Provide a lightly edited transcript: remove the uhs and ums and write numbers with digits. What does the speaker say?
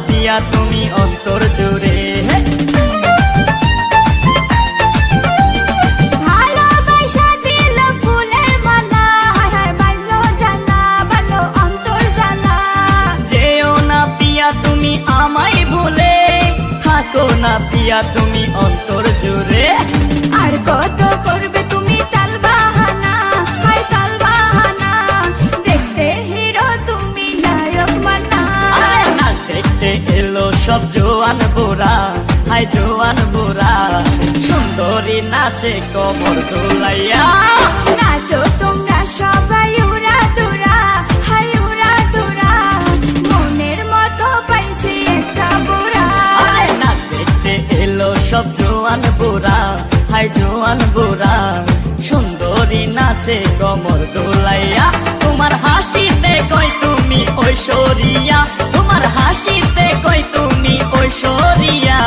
পিয়া তুমি অন্তর জুড়ে। ভালোবাসা দিল ফুলের মালা, বাঁধলো জ্বালা, বাঁধলো অন্তর জ্বালা। যেও না পিয়া তুমি আমায় ভুলে, থাকো না পিয়া তুমি অন্তর জুড়ে। আর কত করবে তুমি তাল বাহানা, হায় তাল বাহানা, দেখতে হিরো তুমি নায়ক মানা। আরে নাচ দেখতে এলো সব জোয়ান বুড়া, হাই জোয়ান বুড়া, সুন্দরী নাচে কোমর দোলাইয়া। নাচো তোমরা সবাই উড়া দুরা, হায় উড়া দুরা, মনের মতো পাইছি একটা বুড়া। আরে নাচ দেখতে এলো সব জোয়ান বুড়া, হাই জোয়ান বুড়া, সুন্দরী নাচে কোমর দোলাইয়া। তোমার হাসিতে কই তুমি ঐশ্বরিয়া, তোমার হাসিতে কই তুমি ঐশ্বরিয়া।